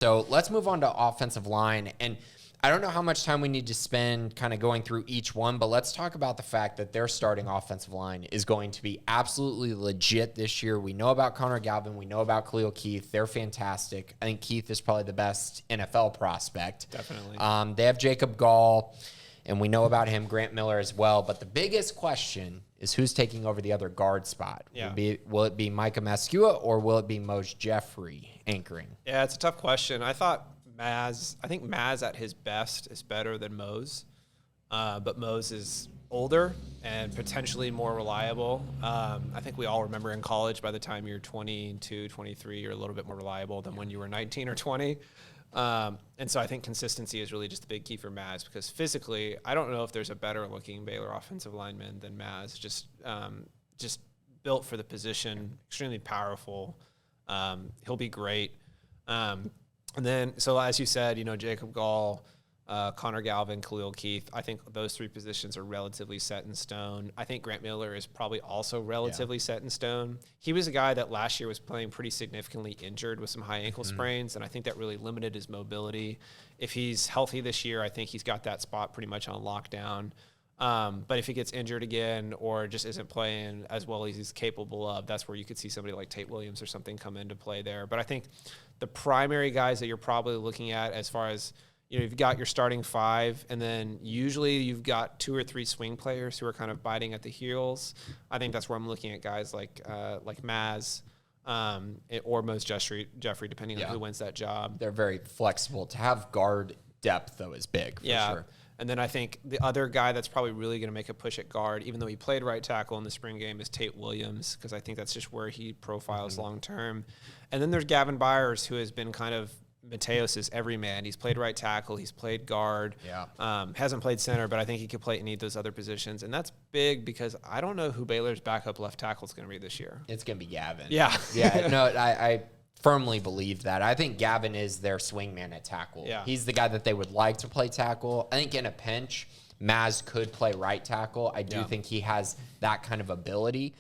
So let's move on to offensive line. And I don't know how much time we need to spend kind of going through each one, but let's talk about the fact that their starting offensive line is going to be absolutely legit this year. We know about Connor Galvin. We know about Khalil Keith. They're fantastic. I think Keith is probably the best NFL prospect. Definitely. They have Jacob Gall, and we know about him, Grant Miller as well. But the biggest question is who's taking over the other guard spot. Yeah. Will it be Micah Mascua or will it be Mose Jeffrey anchoring? Yeah, it's a tough question. I think Maz at his best is better than Mose, but Mose is older and potentially more reliable. I think we all remember in college, by the time you're 22, 23, you're a little bit more reliable than when you were 19 or 20. And so I think consistency is really just the big key for Maz, because physically, I don't know if there's a better looking Baylor offensive lineman than Maz. Just built for the position, extremely powerful. He'll be great. And then, so as you said, Jacob Gall, Connor Galvin, Khalil Keith, I think those three positions are relatively set in stone. I think Grant Miller is probably also relatively set in stone. He was a guy that last year was playing pretty significantly injured with some high ankle sprains, and I think that really limited his mobility. If he's healthy this year, I think he's got that spot pretty much on lockdown. But if he gets injured again or just isn't playing as well as he's capable of, that's where you could see somebody like Tate Williams or something come into play there. But I think the primary guys that you're probably looking at, as far as, you've got your starting five, and then usually you've got 2 or 3 swing players who are kind of biting at the heels. I think that's where I'm looking at guys like Maz or Mose Jeffrey, depending on who wins that job. They're very flexible. To have guard depth, though, is big, for sure. And then I think the other guy that's probably really going to make a push at guard, even though he played right tackle in the spring game, is Tate Williams, because I think that's just where he profiles long term. And then there's Gavin Byers, who has been kind of Mateos's everyman. He's played right tackle. He's played guard. Hasn't played center, but I think he could play any of those other positions. And that's big because I don't know who Baylor's backup left tackle is going to be this year. It's going to be Gavin. Yeah. No, I firmly believe that. I think Gavin is their swingman at tackle. Yeah. He's the guy that they would like to play tackle. I think in a pinch, Maz could play right tackle. I do think he has that kind of ability.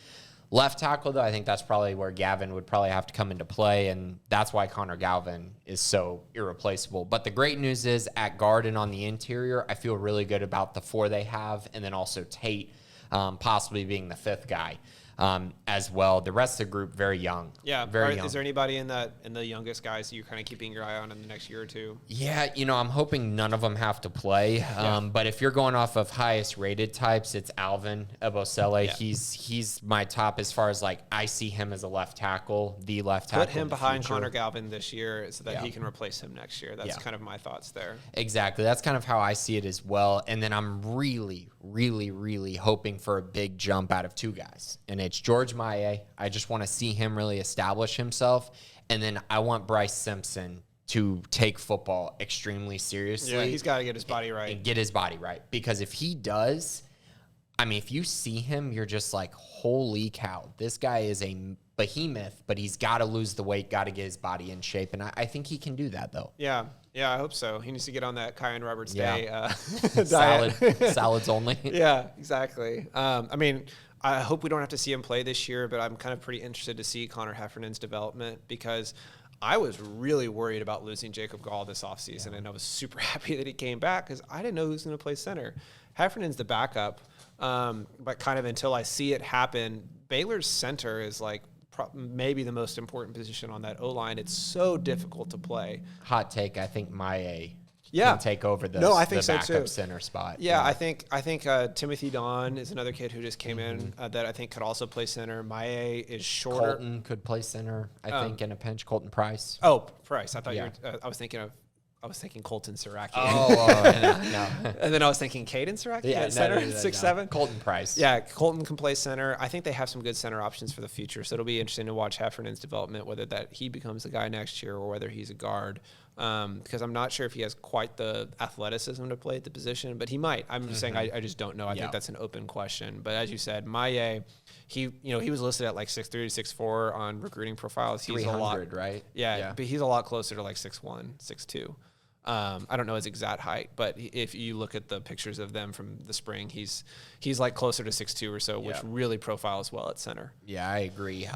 Left tackle, though, I think that's probably where Gavin would probably have to come into play, and that's why Connor Galvin is so irreplaceable. But the great news is at guard and on the interior, I feel really good about the 4 they have, and then also Tate possibly being the 5th guy as well. The rest of the group, very young. Yeah. Very young. Is there anybody in the youngest guys that you're kind of keeping your eye on in the next year or two? Yeah, I'm hoping none of them have to play. But if you're going off of highest rated types, it's Alvin Ebosele. Yeah. He's my top as far as I see him as a left tackle, the left tackle. Put him behind Connor Galvin this year so that he can replace him next year. That's kind of my thoughts there. Exactly. That's kind of how I see it as well. And then I'm really, really, really hoping for a big jump out of 2 guys. And it's George Maye. I just want to see him really establish himself. And then I want Bryce Simpson to take football extremely seriously. Yeah, he's got to get his body right. And get his body right. Because if he does, if you see him, you're just like, holy cow, this guy is a behemoth, but he's got to lose the weight, got to get his body in shape. And I think he can do that, though. Yeah, I hope so. He needs to get on that Kyan Roberts Day salads only. Yeah, exactly. I hope we don't have to see him play this year, but I'm kind of pretty interested to see Connor Heffernan's development, because I was really worried about losing Jacob Gall this offseason, and I was super happy that he came back because I didn't know who was going to play center. Heffernan's the backup, but kind of until I see it happen, Baylor's center is maybe the most important position on that O-line. It's so difficult to play. Hot take, I think Maye can take over the backup center spot. Yeah, I think Timothy Don is another kid who just came in that I think could also play center. Maye is shorter. Colton could play center, I think, in a pinch. Colton Price. Oh, Price. I thought you were I was thinking Colton Siraki. No. And then I was thinking Caden Siraki center, 6'7". Colton Price. Yeah, Colton can play center. I think they have some good center options for the future, so it'll be interesting to watch Heffernan's development, whether that he becomes the guy next year or whether he's a guard. Because I'm not sure if he has quite the athleticism to play at the position, but he might. I'm just saying I just don't know. I think that's an open question. But as you said, Maye, he was listed at 6'3" to 6'4" on recruiting profiles. He's 300, right? Yeah, but he's a lot closer to 6'1", 6'2". I don't know his exact height, but if you look at the pictures of them from the spring, he's closer to 6'2" or so, which really profiles well at center. Yeah, I agree.